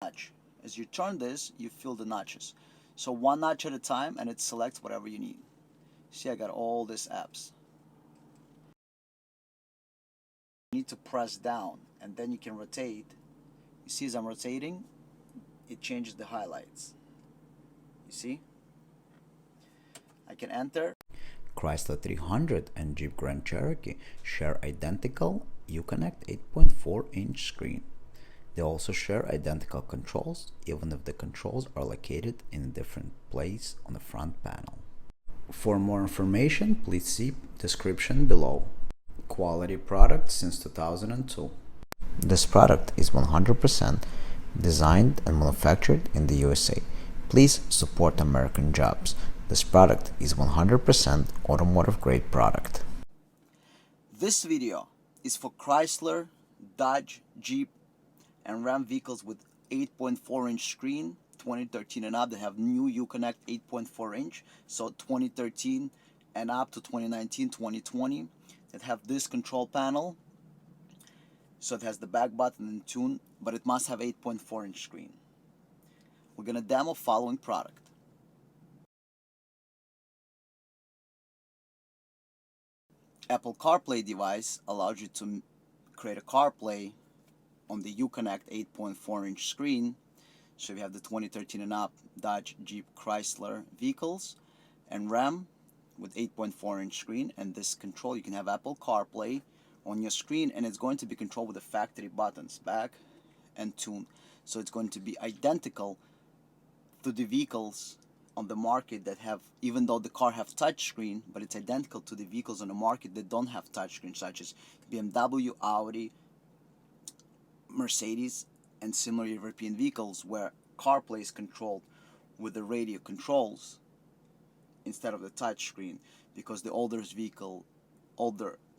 notch. As you turn this, you feel the notches. So one notch at a time, and it selects whatever you need. See, I got all these apps. You need to press down, and then you can rotate. You see, as I'm rotating, it changes the highlights. You see? I can enter. Chrysler 300 and Jeep Grand Cherokee share identical Uconnect 8.4 inch screen. They also share identical controls, even if the controls are located in a different place on the front panel. For more information, please see description below. Quality product since 2002. This product is 100% designed and manufactured in the USA. Please support American jobs. This product is 100% automotive grade product. This video is for Chrysler, Dodge, Jeep, and Ram vehicles with 8.4 inch screen, 2013 and up. They have new Uconnect 8.4 inch, so 2013 and up to 2019, 2020. That have this control panel, so it has the back button and tune, but it must have 8.4 inch screen. We're gonna demo following product. Apple Carplay device allows you to create a CarPlay on the Uconnect 8.4 inch screen. So we have the 2013 and up Dodge, Jeep, Chrysler vehicles, and Ram with 8.4 inch screen. And this control, you can have Apple CarPlay on your screen, and it's going to be controlled with the factory buttons, back and tune. So it's going to be identical to the vehicles on the market that have, even though the car have touchscreen, but it's identical to the vehicles on the market that don't have touchscreen, such as BMW, Audi, Mercedes, and similar European vehicles where CarPlay is controlled with the radio controls instead of the touchscreen, because the older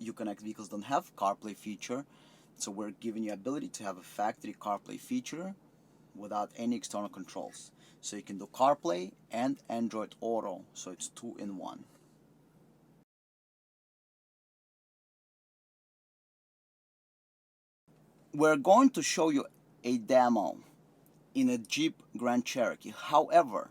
Uconnect vehicles don't have CarPlay feature. So we're giving you ability to have a factory CarPlay feature without any external controls. So you can do CarPlay and Android Auto, so it's 2-in-1. We're going to show you a demo in a Jeep Grand Cherokee. However,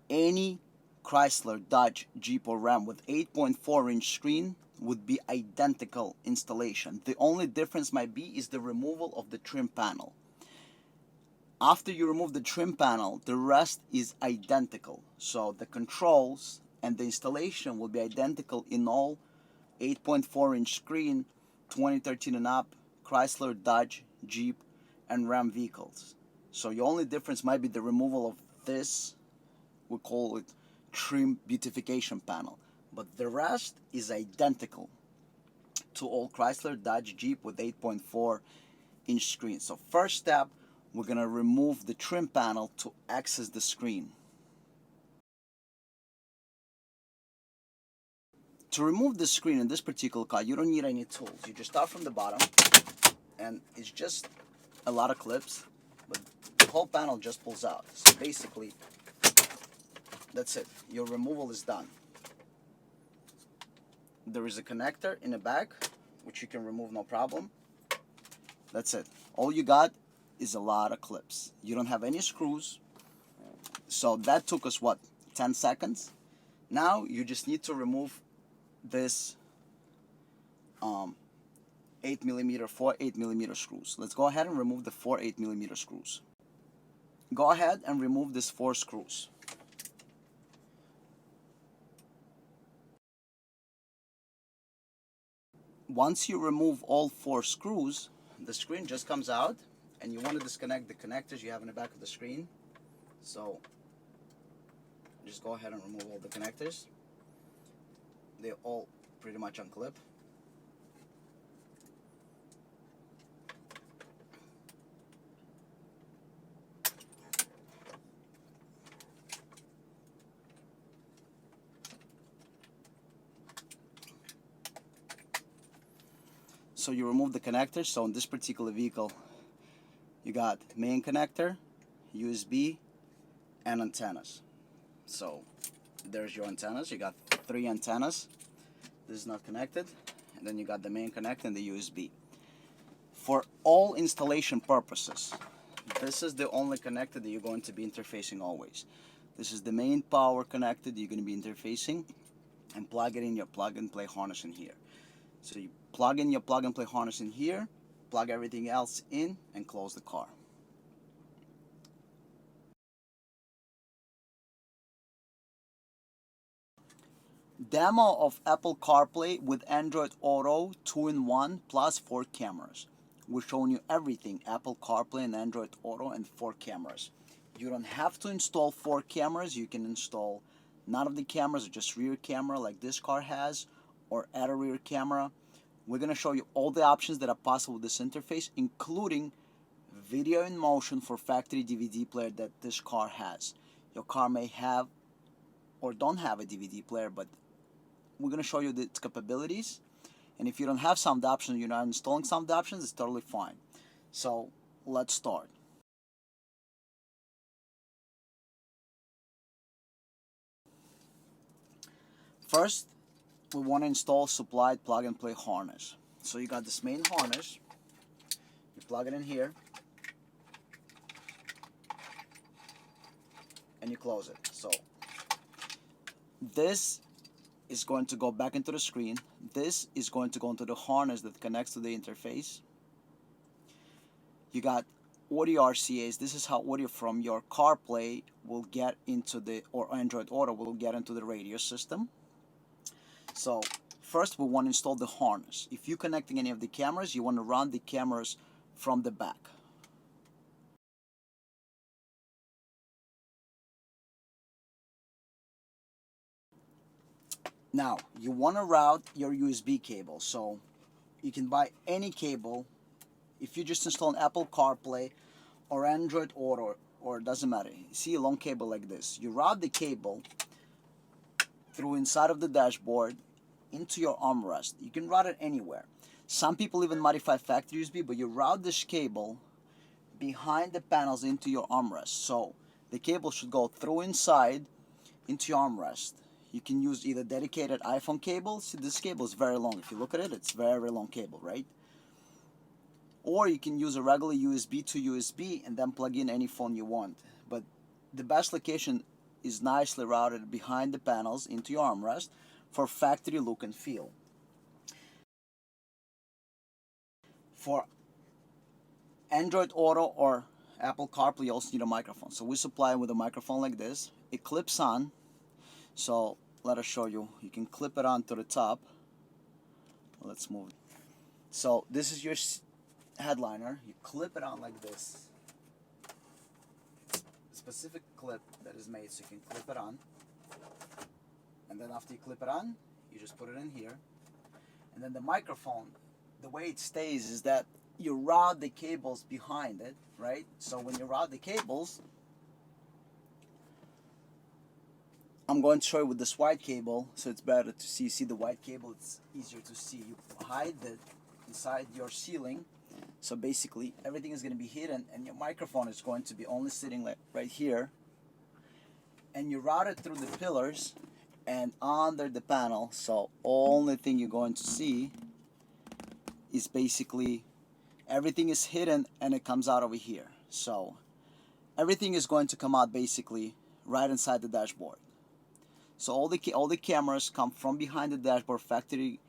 any Chrysler, Dodge, Jeep, or Ram with 8.4 inch screen would be identical installation. The only difference might be is the removal of the trim panel. After you remove the trim panel, the rest is identical. So the controls and the installation will be identical in all 8.4 inch screen, 2013 and up, Chrysler, Dodge, Jeep, and Ram vehicles. So your only difference might be the removal of this, we call it trim beautification panel. But the rest is identical to all Chrysler, Dodge, Jeep with 8.4 inch screen. So first step, we're gonna remove the trim panel to access the screen. To remove the screen in this particular car, you don't need any tools. You just start from the bottom, and it's just a lot of clips, but the whole panel just pulls out. So basically, that's it. Your removal is done. There is a connector in the back, which you can remove no problem. That's it. All you got is a lot of clips. You don't have any screws. So that took us, what, 10 seconds? Now you just need to remove this 8mm, 4 8mm screws. Let's go ahead and remove the 4 8mm screws. Go ahead and remove these 4 screws. Once you remove all 4 screws, the screen just comes out, and you want to disconnect the connectors you have in the back of the screen. So just go ahead and remove all the connectors. They're all pretty much unclip. So you remove the connectors. So in this particular vehicle, you got main connector, USB, and antennas. So there's your antennas. You got 3 antennas. This is not connected. And then you got the main connector and the USB. For all installation purposes, This is the only connector that you're going to be interfacing always. This is the main power connector that you're going to be interfacing, and plug it in your plug and play harness in here. So you plug in your plug and play harness in here, plug everything else in, and close the car. Demo of Apple Carplay with Android Auto 2-in-1 plus 4 cameras. We're showing you everything Apple Carplay and Android Auto and 4 cameras. You don't have to install 4 cameras. You can install none of the cameras, or just rear camera like this car has, or add a rear camera. We're going to show you all the options that are possible with this interface, including video in motion for factory DVD player that this car has. Your car may have or don't have a DVD player, but we're going to show you its capabilities. And if you don't have sound options, you're not installing sound options, it's totally fine. So let's start. First, we want to install supplied plug and play harness. So you got this main harness, you plug it in here, and you close it. So this is going to go back into the screen. This is going to go into the harness that connects to the interface. You got audio RCAs. This is how audio from your CarPlay will get into the, or Android Auto will get into the radio system. So first we want to install the harness. If you're connecting any of the cameras, you want to run the cameras from the back. Now, you want to route your USB cable. So you can buy any cable. If you just install an Apple CarPlay or Android Auto, or it doesn't matter. You see a long cable like this. You route the cable through inside of the dashboard into your armrest. You can route it anywhere. Some people even modify factory USB, but you route this cable behind the panels into your armrest. So the cable should go through inside into your armrest. You can use either dedicated iPhone cable. See, this cable is very long. If you look at it, it's very, very long cable, right? Or you can use a regular USB to USB and then plug in any phone you want. But the best location is nicely routed behind the panels into your armrest for factory look and feel. For Android Auto or Apple CarPlay, you also need a microphone. So we supply with a microphone like this. It clips on. So let us show you. You can clip it on to the top. Let's move it. So this is your headliner. You clip it on like this. Specific clip that is made so you can clip it on. And then after you clip it on, you just put it in here. And then the microphone, the way it stays is that you route the cables behind it, right? So when you route the cables, I'm going to show you with this white cable, so it's better to see. See the white cable, it's easier to see. You hide it inside your ceiling. So basically everything is going to be hidden, and your microphone is going to be only sitting like right here. And you route it through the pillars and under the panel. So only thing you're going to see is basically everything is hidden and it comes out over here. So everything is going to come out basically right inside the dashboard. So all the cameras come from behind the dashboard, factory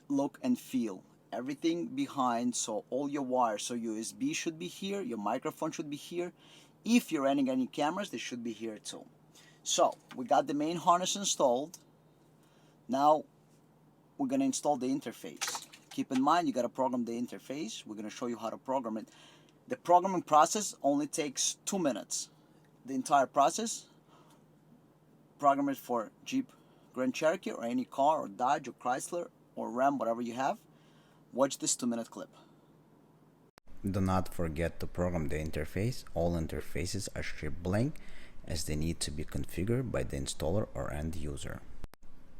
look and feel. Everything behind, so all your wires, so USB should be here, your microphone should be here. If you're running any cameras, they should be here too. So we got the main harness installed. Now we're going to install the interface. Keep in mind, you got to program the interface. We're going to show you how to program it. The programming process only takes 2 minutes. The entire process, program it for Jeep Grand Cherokee or any car, or Dodge or Chrysler or Ram, whatever you have. Watch this 2-minute clip. Do not forget to program the interface. All interfaces are shipped blank as they need to be configured by the installer or end user.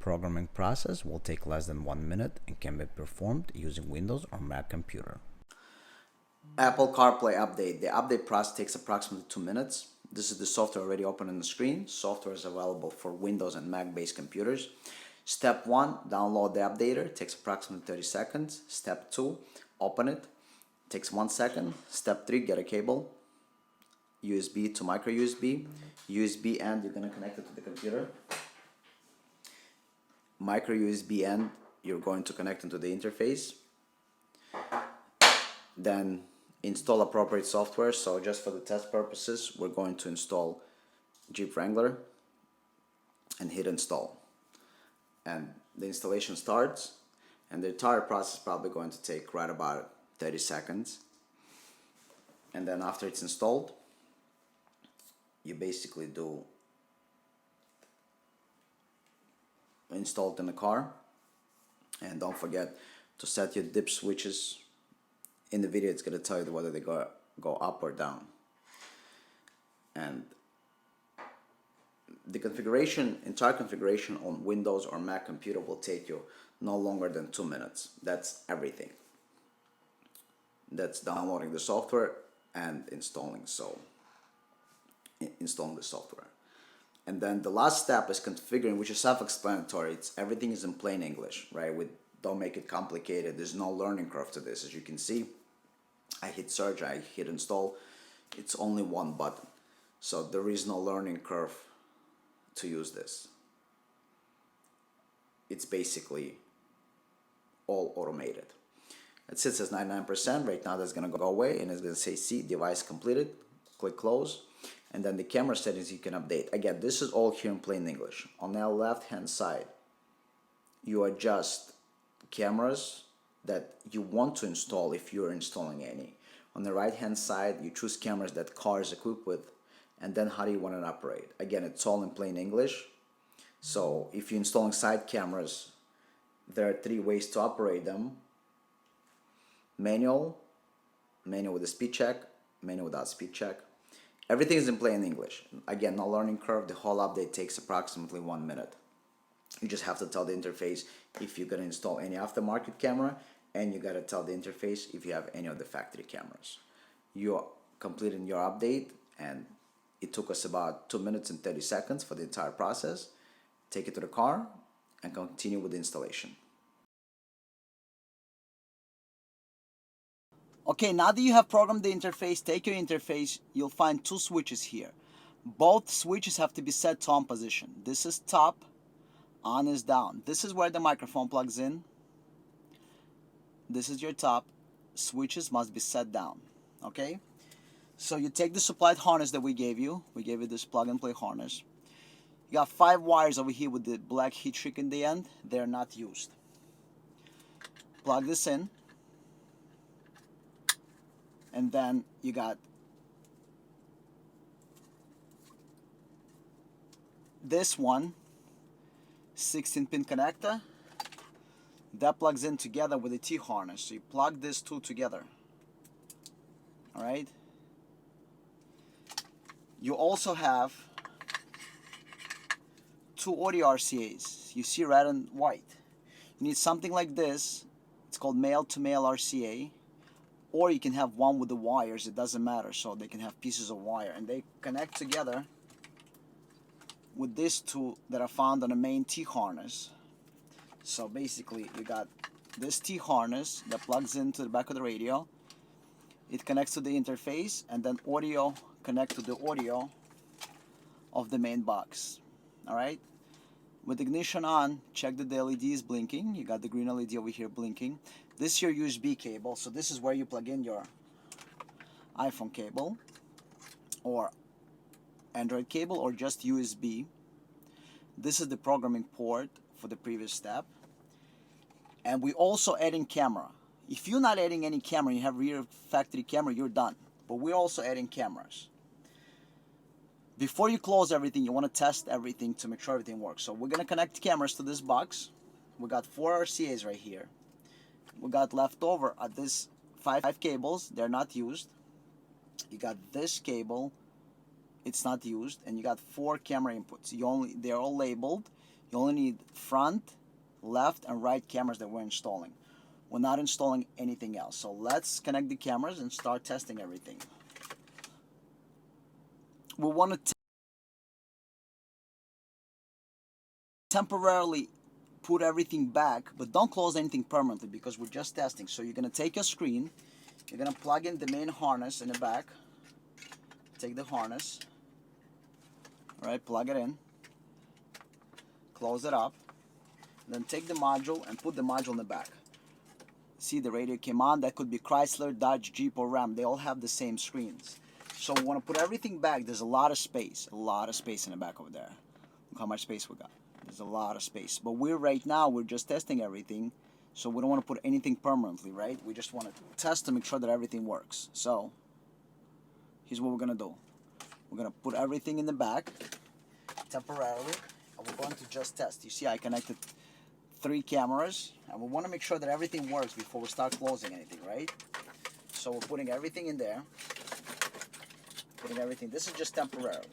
Programming process will take less than 1 minute and can be performed using Windows or Mac computer. Apple CarPlay update. The update process takes approximately 2 minutes. This is the software already open on the screen. Software is available for Windows and Mac-based computers. Step 1, download the updater. It takes approximately 30 seconds. Step 2, open it. It takes 1 second. Step 3, get a cable. USB to micro USB. USB end, you're going to connect it to the computer. Micro USB end, you're going to connect into the interface. Then install appropriate software. So just for the test purposes, we're going to install Jeep Wrangler and hit install. And the installation starts, and the entire process is probably going to take right about 30 seconds. And then after it's installed, you basically do install it in the car. And don't forget to set your dip switches. In the video, it's going to tell you whether they go up or down. And the entire configuration on Windows or Mac computer will take you no longer than 2 minutes. That's everything. That's downloading the software and installing the software. And then the last step is configuring, which is self-explanatory. Everything is in plain English, right? We don't make it complicated. There's no learning curve to this. As you can see, I hit search, I hit install. It's only one button. So there is no learning curve to use this. It's basically all automated. It sits as 99%. Right now that's going to go away and it's going to say see device completed. Click close. And then the camera settings you can update. Again, this is all here in plain English. On the left hand side, you adjust cameras that you want to install if you're installing any. On the right hand side, you choose cameras that car is equipped with, and then how do you want it to operate. Again, it's all in plain English. So if you're installing side cameras, there are 3 ways to operate them. Manual with a speed check, manual without speed check. Everything is in plain English. Again, no learning curve. The whole update takes approximately 1 minute. You just have to tell the interface if you're going to install any aftermarket camera, and you got to tell the interface if you have any of the factory cameras. You're completing your update, and it took us about 2 minutes and 30 seconds for the entire process. Take it to the car and continue with the installation. Okay, now that you have programmed the interface, take your interface, you'll find 2 switches here. Both switches have to be set to on position. This is top, on is down. This is where the microphone plugs in. This is your top. Switches must be set down. Okay? So you take the supplied harness that we gave you. We gave you this plug and play harness. You got 5 wires over here with the black heat shrink in the end. They're not used. Plug this in. And then you got this one, 16-pin connector. That plugs in together with the T-harness. So you plug these 2 together. Alright? You also have 2 audio RCAs. You see red and white. You need something like this. It's called male-to-male RCA. Or you can have one with the wires. It doesn't matter. So they can have pieces of wire. And they connect together with these 2 that are found on the main T-harness. So basically, you got this T-harness that plugs into the back of the radio. It connects to the interface, and then audio connect to the audio of the main box. Alright? With ignition on, check that the LED is blinking. You got the green LED over here blinking. This is your USB cable, so this is where you plug in your iPhone cable or Android cable or just USB. This is the programming port for the previous step. And we also adding camera. If you're not adding any camera, you have rear factory camera, you're done. But we're also adding cameras. Before you close everything, you want to test everything to make sure everything works. So we're going to connect cameras to this box. We got 4 RCAs right here. We got left over at this 5 cables. They're not used. You got this cable. It's not used. And you got 4 camera inputs. They're all labeled. You only need front, left, and right cameras that we're installing. We're not installing anything else. So let's connect the cameras and start testing everything. We want to temporarily put everything back, but don't close anything permanently because we're just testing. So you're going to take a screen, you're going to plug in the main harness in the back, take the harness, right, plug it in, close it up, then take the module and put the module in the back. See, the radio came on. That could be Chrysler, Dodge, Jeep, or Ram. They all have the same screens. So we want to put everything back. There's a lot of space in the back over there. Look how much space we got. There's a lot of space. But right now we're just testing everything, so we don't want to put anything permanently, right? We just want to test to make sure that everything works. So here's what we're gonna do. We're gonna put everything in the back temporarily, and we're going to just test. You see, I connected 3 cameras, and we want to make sure that everything works before we start closing anything, right? So we're putting everything in there. Putting everything. This is just temporarily.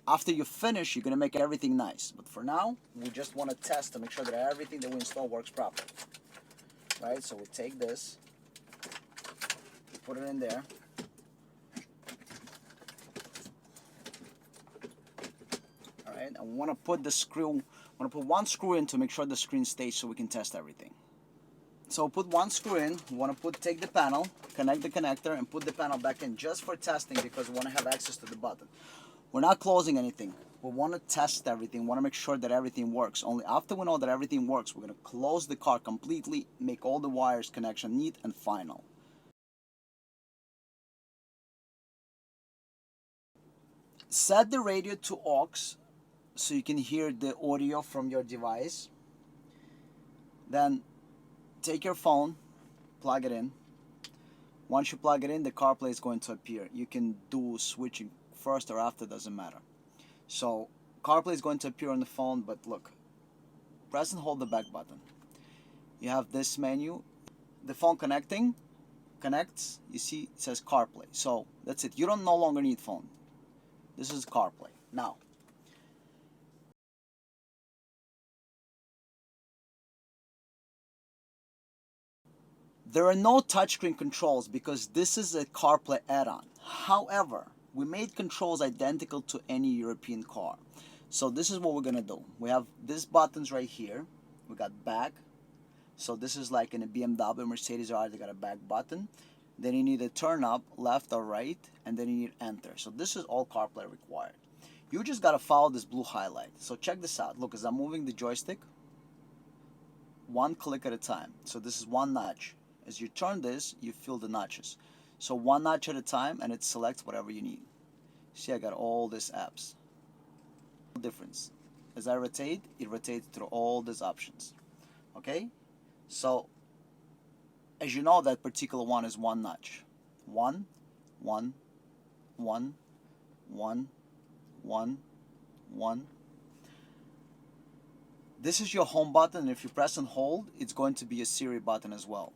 After you finish, you're gonna make everything nice. But for now, we just want to test to make sure that everything that we install works properly. Right? So we'll take this, put it in there. All right, and we want to put the screw. Want to put 1 screw in to make sure the screen stays, so we can test everything. So put 1 screw in. We want to take the panel, connect the connector, and put the panel back in just for testing, because we want to have access to the button. We're not closing anything. We want to test everything. We want to make sure that everything works. Only after we know that everything works, we're going to close the car completely, make all the wires connection neat and final. Set the radio to aux so you can hear the audio from your device. Then take your phone, plug it in. Once you plug it in, the CarPlay is going to appear. You can do switching first or after, doesn't matter. So CarPlay is going to appear on the phone, but look, press and hold the back button. You have this menu. The phone connects. You see it says CarPlay. So that's it. You don't no longer need phone. This is CarPlay. Now, there are no touchscreen controls because this is a CarPlay add-on. However, we made controls identical to any European car. So this is what we're gonna do. We have these buttons right here. We got back. So this is like in a BMW, Mercedes, or they got a back button. Then you need a turn up, left or right, and then you need enter. So this is all CarPlay required. You just gotta follow this blue highlight. So check this out. Look, as I'm moving the joystick, 1 click at a time. So this is 1 notch. As you turn this, you feel the notches. So 1 notch at a time, and it selects whatever you need. See, I got all these apps. Difference. As I rotate, it rotates through all these options. Okay? So, as you know, that particular one is 1 notch. 1, 1, 1, 1, 1, 1. This is your home button, and if you press and hold, it's going to be a Siri button as well.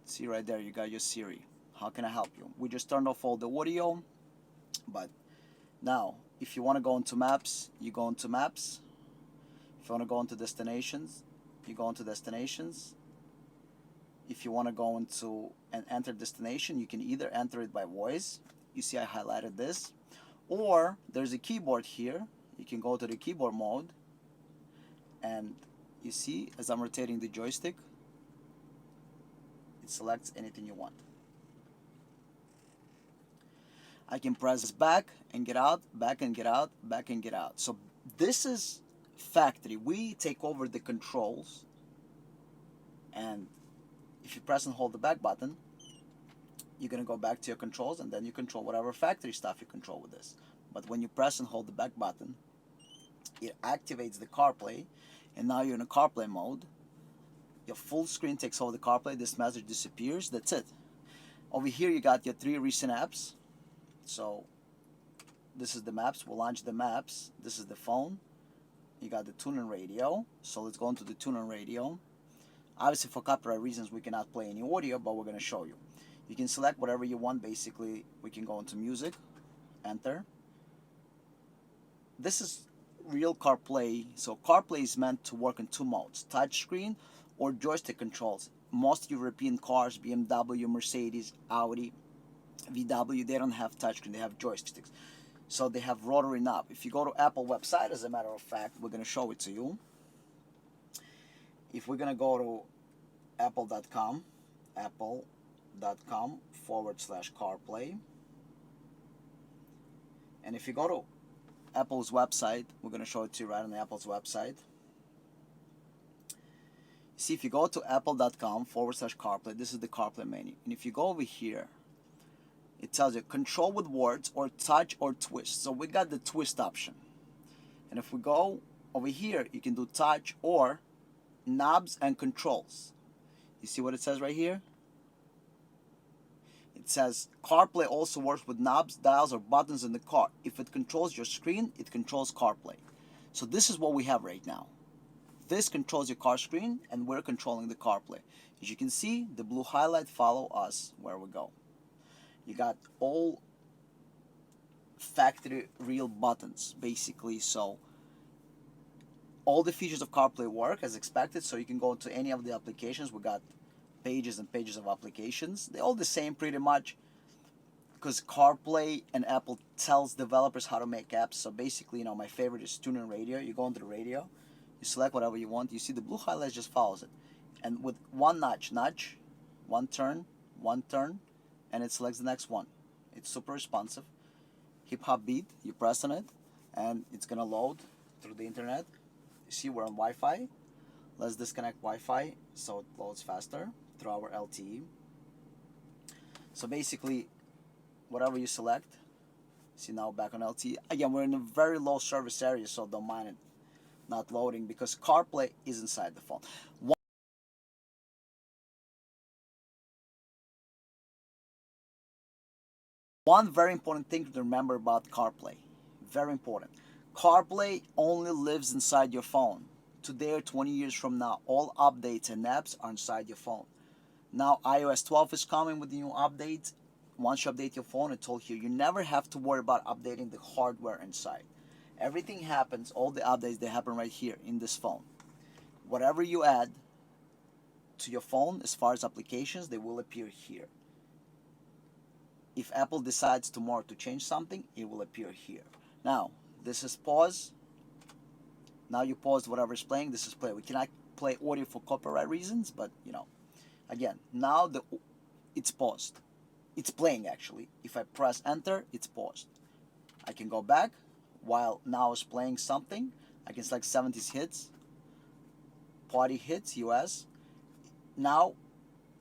See right there, you got your Siri. How can I help you? We just turned off all the audio, but now, if you want to go into maps, you go into maps. If you want to go into destinations, you go into destinations. If you want to go into and enter destination, you can either enter it by voice. You see I highlighted this. Or there's a keyboard here. You can go to the keyboard mode. And you see, as I'm rotating the joystick, it selects anything you want. I can press back and get out, back and get out, back and get out. So this is factory. We take over the controls, and if you press and hold the back button, you're going to go back to your controls, and then you control whatever factory stuff you control with this. But when you press and hold the back button, it activates the CarPlay, and now you're in a CarPlay mode. Your full screen takes over the CarPlay. This message disappears. That's it. Over here you got your 3 recent apps. So this is the maps. We'll launch the maps. This is the phone. You got the tune-in radio. So let's go into the tune-in radio. Obviously, for copyright reasons, we cannot play any audio, but we're going to show you. You can select whatever you want. Basically, we can go into music, enter. This is real CarPlay. So CarPlay is meant to work in 2 modes, touchscreen or joystick controls. Most European cars, BMW, Mercedes, Audi, VW, they don't have touchscreen, they have joysticks. So they have rotary knob. If you go to Apple website, as a matter of fact, we're going to show it to you. If we're going to go to apple.com, Apple, apple.com/CarPlay. And if you go to Apple's website, we're going to show it to you right on Apple's website. See, if you go to apple.com/CarPlay, this is the CarPlay menu. And if you go over here, it tells you control with words or touch or twist. So we got the twist option. And if we go over here, you can do touch or knobs and controls. You see what it says right here? It says CarPlay also works with knobs, dials, or buttons in the car. If it controls your screen, it controls CarPlay. So this is what we have right now. This controls your car screen, and we're controlling the CarPlay. As you can see, the blue highlight follow us where we go. You got all factory real buttons, basically. So all the features of CarPlay work as expected. So you can go to any of the applications. We got pages and pages of applications. They're all the same pretty much, because CarPlay and Apple tells developers how to make apps. So basically, you know, my favorite is tuning radio. You go into the radio, you select whatever you want. You see the blue highlight just follows it. And with one nudge, one turn, and it selects the next one. It's super responsive. Hip hop beat, you press on it, and it's gonna load through the internet. You see we're on Wi-Fi. Let's disconnect Wi-Fi so it loads faster through our LTE. So basically, whatever you select, see now back on LTE. Again, we're in a very low service area, so don't mind it not loading because CarPlay is inside the phone. One very important thing to remember about CarPlay, very important. CarPlay only lives inside your phone. Today or 20 years from now, all updates and apps are inside your phone. Now iOS 12 is coming with the new updates. Once you update your phone, it's all here. You never have to worry about updating the hardware inside. Everything happens, all the updates, they happen right here in this phone. Whatever you add to your phone as far as applications, they will appear here. If Apple decides tomorrow to change something, it will appear here. Now, this is pause. Now you paused whatever is playing. This is play. We cannot play audio for copyright reasons, but you know, again, now it's paused. It's playing actually. If I press enter, it's paused. I can go back while now it's playing something. I can select 70s hits, party hits, US. Now,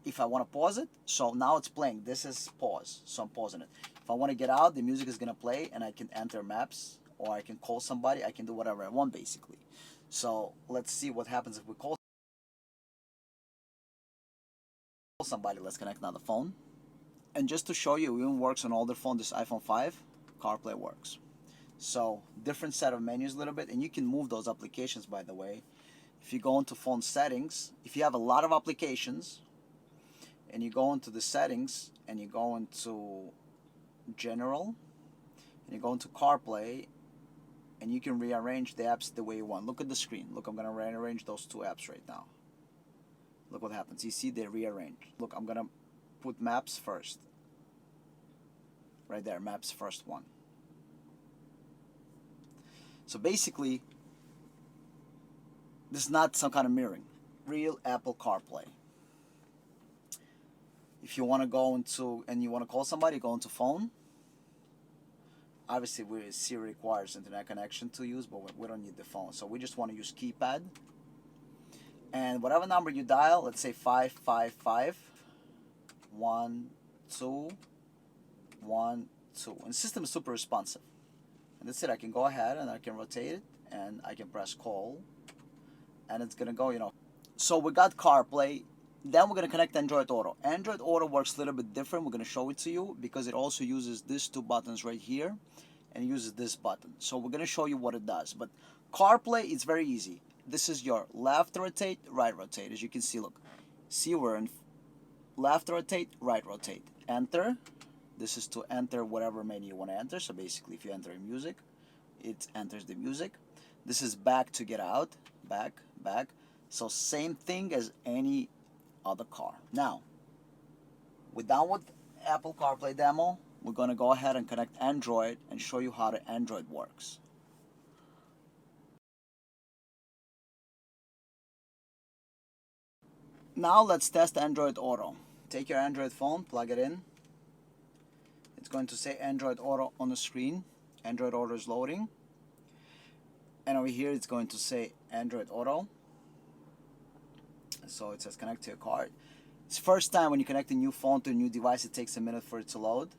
if I want to pause it, so now it's playing. This is pause, so I'm pausing it. If I want to get out, the music is going to play and I can enter maps or I can call somebody. I can do whatever I want basically. So let's see what happens if we call somebody. Let's connect another phone. And just to show you, it even works on older phone, this iPhone 5, CarPlay works. So different set of menus a little bit, and you can move those applications by the way. If you go into phone settings, if you have a lot of applications, and you go into the settings, and you go into general, and you go into CarPlay, and you can rearrange the apps the way you want. Look at the screen. Look, I'm going to rearrange those two apps right now. Look what happens. You see they're rearranged. Look, I'm going to put maps first. Right there, maps first one. So basically, this is not some kind of mirroring. Real Apple CarPlay. If you want to go into, and you want to call somebody, go into phone. Obviously, Siri requires internet connection to use, but we don't need the phone. So we just want to use keypad. And whatever number you dial, let's say 555 12 12. And the system is super responsive. And that's it. I can go ahead and I can rotate it and I can press call. And it's going to go, you know. So we got CarPlay. Then we're going to connect Android Auto. Android Auto works a little bit different. We're going to show it to you because it also uses these two buttons right here and uses this button. So we're going to show you what it does. But CarPlay is very easy. This is your left rotate, right rotate. As you can see, look. See, we're in left rotate, right rotate. Enter. This is to enter whatever menu you want to enter. So basically, if you enter music, it enters the music. This is back to get out. Back, back. So same thing as any other car. Now, we're done with Apple CarPlay demo. We're going to go ahead and connect Android and show you how the Android works. Now let's test Android Auto. take your Android phone, plug it in. It's going to say Android Auto on the screen. Android Auto is loading. And over here it's going to say Android Auto. So it says connect to your card. It's first time when you connect a new phone to a new device, it takes a minute for it to load.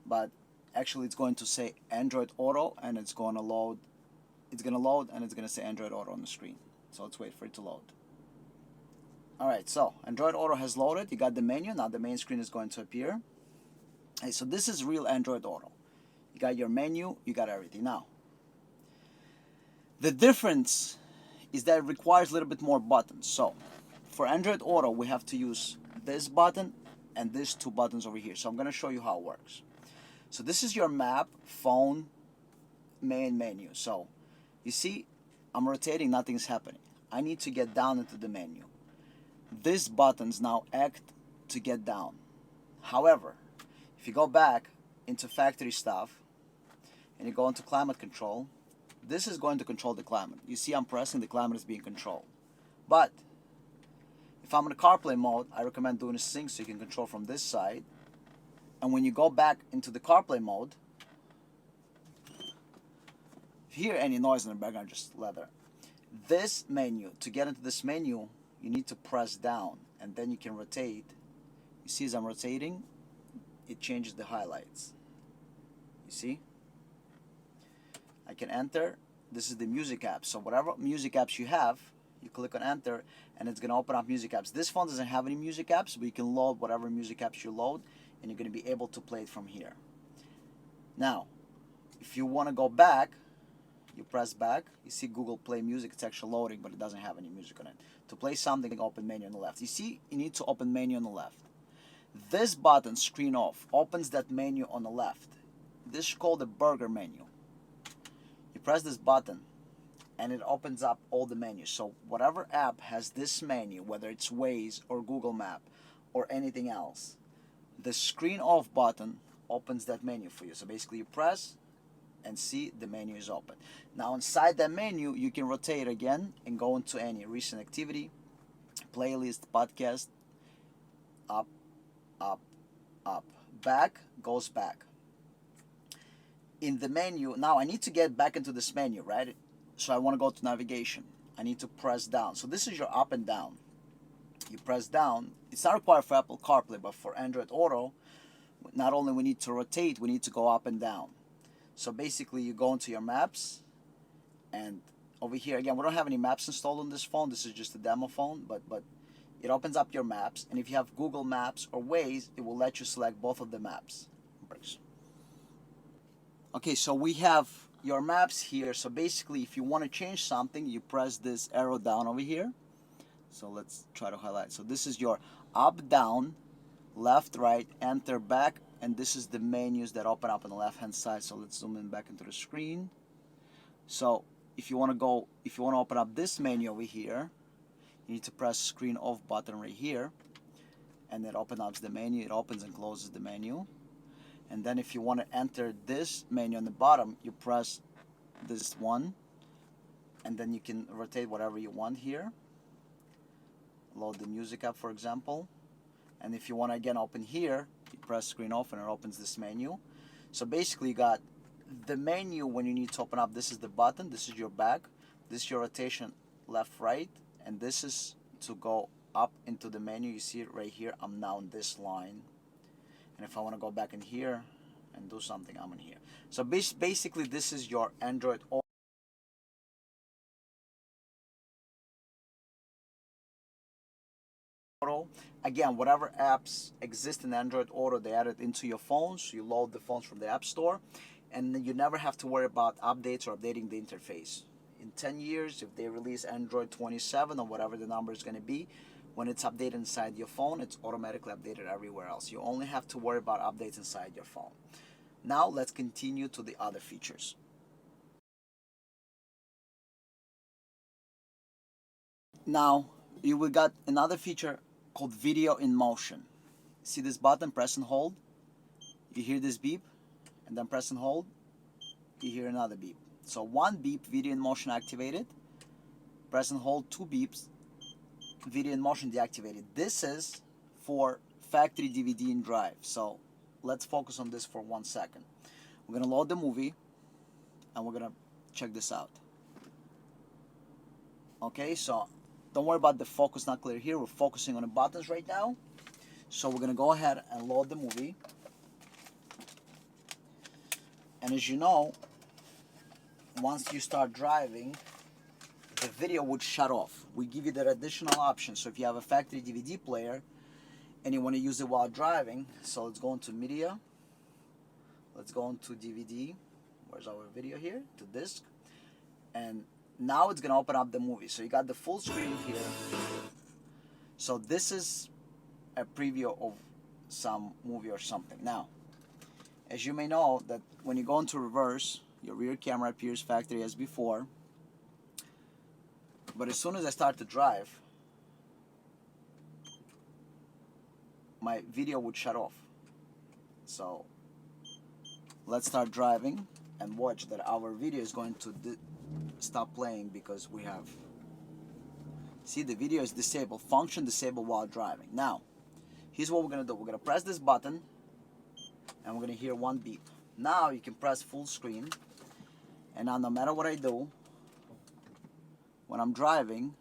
But actually it's going to say Android Auto, and it's going to load. It's going to load and it's going to say Android Auto on the screen. So let's wait for it to load. Alright, so Android Auto has loaded. You got the menu. Now the main screen is going to appear. Hey, so this is real Android Auto. You got your menu, you got everything. Now, the difference is that it requires a little bit more buttons. So for Android Auto, we have to use this button and these two buttons over here. So I'm going to show you how it works. So this is your map, phone, main menu. So you see, I'm rotating, nothing's happening. I need to get down into the menu. These buttons now act to get down. However, if you go back into factory stuff and you go into climate control, this is going to control the climate. You see I'm pressing, the climate is being controlled. But if I'm in CarPlay mode, I recommend doing a sync so you can control from this side. And when you go back into the CarPlay mode, if you hear any noise in the background, just leather. This menu, to get into this menu, you need to press down and then you can rotate. You see as I'm rotating, it changes the highlights. You see? I can enter. This is the music app. So whatever music apps you have, you click on enter and it's going to open up music apps. This phone doesn't have any music apps, but you can load whatever music apps you load and you're going to be able to play it from here. Now, if you want to go back, you press back. You see Google Play Music. It's actually loading, but it doesn't have any music on it. To play something, open menu on the left. You see, you need to open menu on the left. This button, screen off, opens that menu on the left. This is called the burger menu. You press this button and it opens up all the menus. So whatever app has this menu, whether it's Waze or Google Map or anything else, the screen off button opens that menu for you. So basically you press and see the menu is open. Now inside that menu you can rotate again and go into any recent activity, playlist, podcast, up, up, up, back, goes back. In the menu, now I need to get back into this menu, right? So I want to go to navigation. I need to press down. So this is your up and down. You press down. It's not required for Apple CarPlay, but for Android Auto, not only we need to rotate, we need to go up and down. So basically you go into your maps, and over here again, we don't have any maps installed on this phone. This is just a demo phone, but it opens up your maps, and if you have Google Maps or Waze, it will let you select both of the maps. Okay, so we have your maps here. So basically, if you want to change something, you press this arrow down over here. So let's try to highlight. So this is your up, down, left, right, enter, back, and this is the menus that open up on the left-hand side. So let's zoom in back into the screen. So if you want to open up this menu over here, you need to press screen off button right here, and it opens up the menu. It opens and closes the menu. And then if you want to enter this menu on the bottom, you press this one, and then you can rotate whatever you want here. Load the music app, for example. And if you want to again open here, you press screen off and it opens this menu. So basically you got the menu when you need to open up. This is the button, this is your back, this is your rotation left, right, and this is to go up into the menu. You see it right here. I'm now in this line. And if I want to go back in here and do something, I'm in here. So basically this is your Android Auto. Again, whatever apps exist in Android Auto, they add it into your phones. You load the phones from the App Store, and you never have to worry about updates or updating the interface. In 10 years, if they release Android 27 or whatever the number is going to be, when it's updated inside your phone, it's automatically updated everywhere else. You only have to worry about updates inside your phone. Now let's continue to the other features. Now you will got another feature called video in motion. See this button, press and hold. You hear this beep, and then press and hold. You hear another beep. So one beep, video in motion activated. Press and hold, two beeps, video in motion deactivated. This is for factory DVD and drive. So let's focus on this for 1 second. We're gonna load the movie and we're gonna check this out. Okay, so don't worry about the focus not clear here. We're focusing on the buttons right now. So we're gonna go ahead and load the movie. And as you know, once you start driving, the video would shut off. We give you that additional option. So if you have a factory DVD player and you want to use it while driving, so let's go into media. Let's go into DVD. Where's our video here? To disc. And now it's going to open up the movie. So you got the full screen here. So this is a preview of some movie or something. Now, as you may know, that when you go into reverse, your rear camera appears factory as before. But as soon as I start to drive, my video would shut off. So let's start driving and watch that our video is going to stop playing because we have, see, the video is disabled, function disabled while driving. Now, here's what we're going to do. We're going to press this button and we're going to hear one beep. Now you can press full screen, and now no matter what I do, when I'm driving,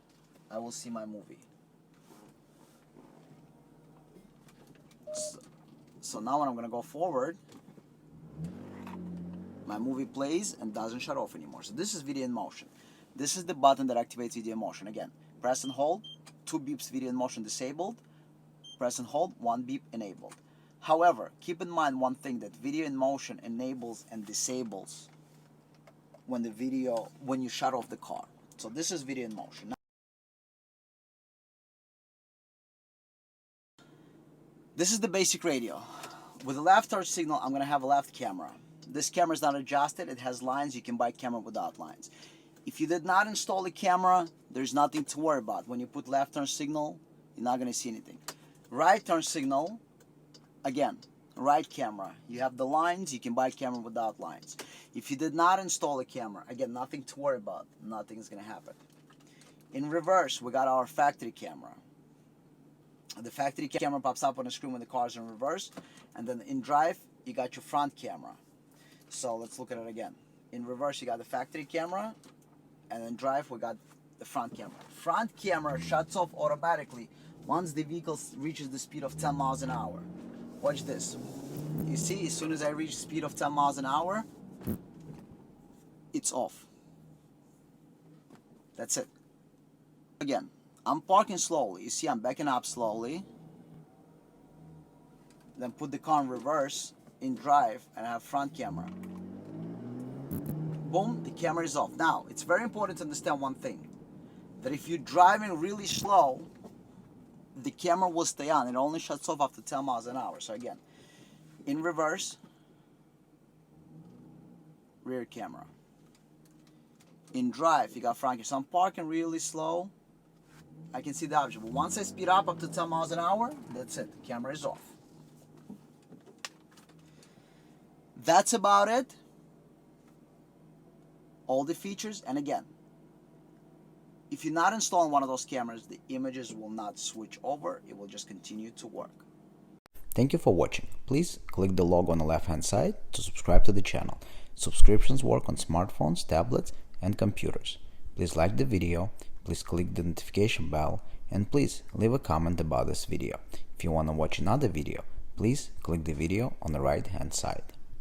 I will see my movie. So now when I'm going to go forward, my movie plays and doesn't shut off anymore. So this is video in motion. This is the button that activates video in motion. Again, press and hold, 2 beeps video in motion disabled, press and hold, 1 beep enabled. However, keep in mind one thing, that video in motion enables and disables when you shut off the car. So this is video in motion. This is the basic radio. With the left touch signal, I'm going to have a left camera. This camera is not adjusted. It has lines. You can buy camera without lines. If you did not install a camera, there's nothing to worry about. When you put left turn signal, you're not going to see anything. Right turn signal, again, right camera. You have the lines. You can buy camera without lines. If you did not install a camera, again, nothing to worry about. Nothing is going to happen. In reverse, we got our factory camera. The factory camera pops up on the screen when the car is in reverse. And then in drive, you got your front camera. So let's look at it again. In reverse, you got the factory camera. And in drive, we got the front camera. Front camera shuts off automatically once the vehicle reaches the speed of 10 miles an hour. Watch this. You see, as soon as I reach speed of 10 miles an hour, it's off. That's it. Again, I'm parking slowly. You see, I'm backing up slowly. Then put the car in reverse, in drive, and I have front camera. Boom, the camera is off. Now, it's very important to understand one thing. That if you're driving really slow, the camera will stay on. It only shuts off after 10 miles an hour. So again, in reverse, rear camera. In drive, you got front camera. So I'm parking really slow. I can see the object. But once I speed up to 10 miles an hour, that's it. The camera is off. That's about it. All the features. And again, if you're not installing one of those cameras, the images will not switch over. It will just continue to work. Thank you for watching. Please click the logo on the left hand side to subscribe to the channel. Subscriptions work on smartphones, tablets, and computers. Please like the video, please click the notification bell, and please leave a comment about this video. If you want to watch another video, please click the video on the right hand side.